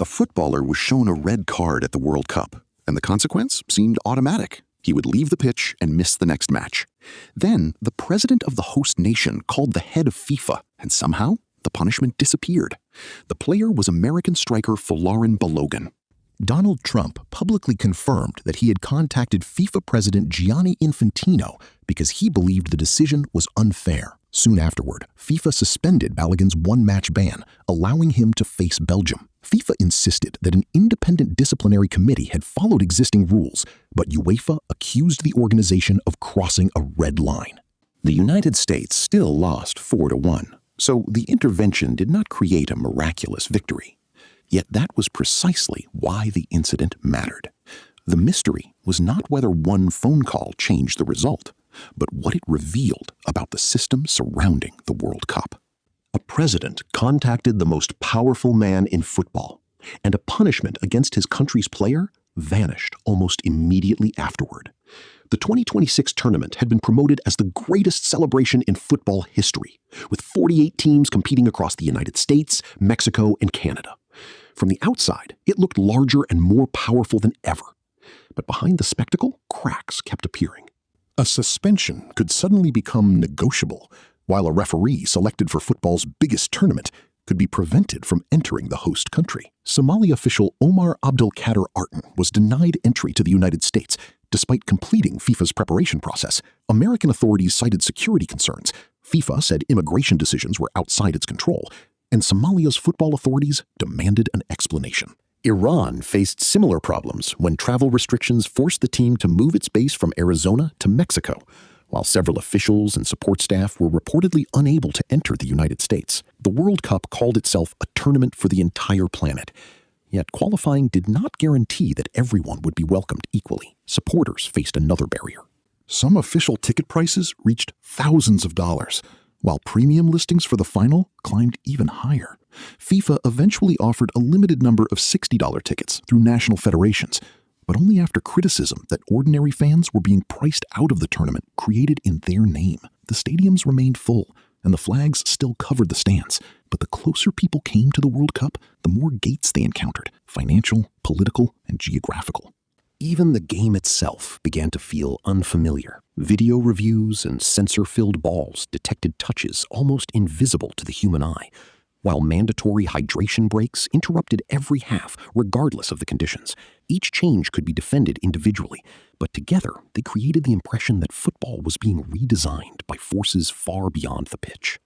footballer was shown a red card at the World Cup, and the consequence seemed automatic. He would leave the pitch and miss the next match. Then, the president of the host nation called the head of FIFA, and somehow, the punishment disappeared. The player was American striker Folarin Balogun. Donald Trump publicly confirmed that he had contacted FIFA President Gianni Infantino because he believed the decision was unfair. Soon afterward, FIFA suspended Balogun's one-match ban, allowing him to face Belgium. FIFA insisted that an independent disciplinary committee had followed existing rules, but UEFA accused the organization of crossing a red line. The United States still lost 4-1, so the intervention did not create a miraculous victory. Yet that was precisely why the incident mattered. The mystery was not whether one phone call changed the result, but what it revealed about the system surrounding the World Cup. A president contacted the most powerful man in football, and a punishment against his country's player vanished almost immediately afterward. The 2026 tournament had been promoted as the greatest celebration in football history, with 48 teams competing across the United States, Mexico, and Canada. From the outside, it looked larger and more powerful than ever. But behind the spectacle, cracks kept appearing. A suspension could suddenly become negotiable, while a referee selected for football's biggest tournament could be prevented from entering the host country. Somali official Omar Abdelkader Artin was denied entry to the United States despite completing FIFA's preparation process. American authorities cited security concerns. FIFA said immigration decisions were outside its control, and Somalia's football authorities demanded an explanation. Iran faced similar problems when travel restrictions forced the team to move its base from Arizona to Mexico, while several officials and support staff were reportedly unable to enter the United States. The World Cup called itself a tournament for the entire planet. Yet qualifying did not guarantee that everyone would be welcomed equally. Supporters faced another barrier. Some official ticket prices reached thousands of dollars, while premium listings for the final climbed even higher. FIFA eventually offered a limited number of $60 tickets through national federations, but only after criticism that ordinary fans were being priced out of the tournament created in their name. The stadiums remained full, and the flags still covered the stands. But the closer people came to the World Cup, the more gates they encountered, financial, political, and geographical. Even the game itself began to feel unfamiliar. Video reviews and sensor-filled balls detected touches almost invisible to the human eye, while mandatory hydration breaks interrupted every half regardless of the conditions. Each change could be defended individually, but together they created the impression that football was being redesigned by forces far beyond the pitch.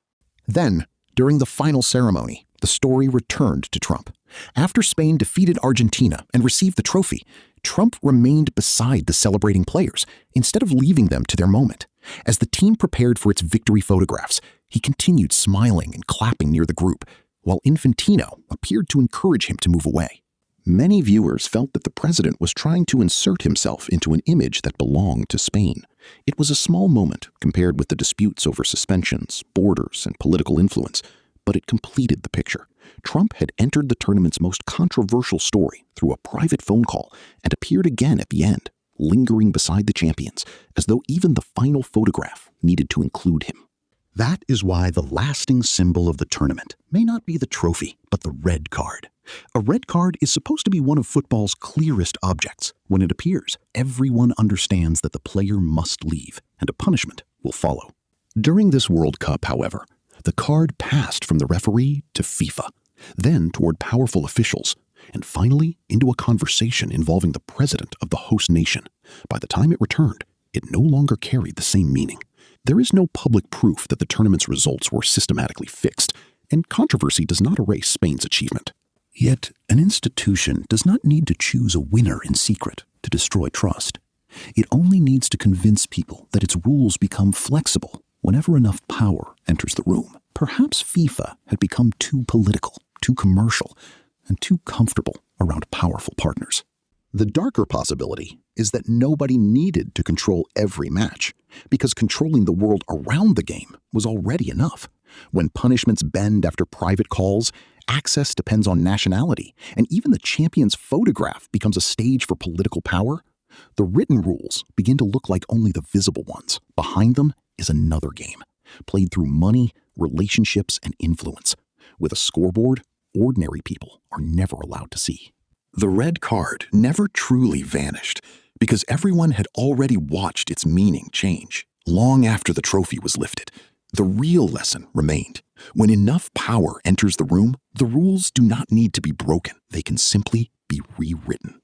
Then, during the final ceremony, the story returned to Trump. After Spain defeated Argentina and received the trophy, Trump remained beside the celebrating players instead of leaving them to their moment. As the team prepared for its victory photographs, he continued smiling and clapping near the group, while Infantino appeared to encourage him to move away. Many viewers felt that the president was trying to insert himself into an image that belonged to Spain. It was a small moment compared with the disputes over suspensions, borders, and political influence, but it completed the picture. Trump had entered the tournament's most controversial story through a private phone call and appeared again at the end, lingering beside the champions, as though even the final photograph needed to include him. That is why the lasting symbol of the tournament may not be the trophy, but the red card. A red card is supposed to be one of football's clearest objects. When it appears, everyone understands that the player must leave, and a punishment will follow. During this World Cup, however, the card passed from the referee to FIFA, then toward powerful officials, and finally into a conversation involving the president of the host nation. By the time it returned, it no longer carried the same meaning. There is no public proof that the tournament's results were systematically fixed, and controversy does not erase Spain's achievement. Yet, an institution does not need to choose a winner in secret to destroy trust. It only needs to convince people that its rules become flexible whenever enough power enters the room. Perhaps FIFA had become too political, too commercial, and too comfortable around powerful partners. The darker possibility is that nobody needed to control every match, because controlling the world around the game was already enough. When punishments bend after private calls, access depends on nationality, and even the champion's photograph becomes a stage for political power, the written rules begin to look like only the visible ones. Behind them is another game, played through money, relationships, and influence. With a scoreboard, ordinary people are never allowed to see. The red card never truly vanished because everyone had already watched its meaning change. Long after the trophy was lifted, the real lesson remained. When enough power enters the room, the rules do not need to be broken. They can simply be rewritten.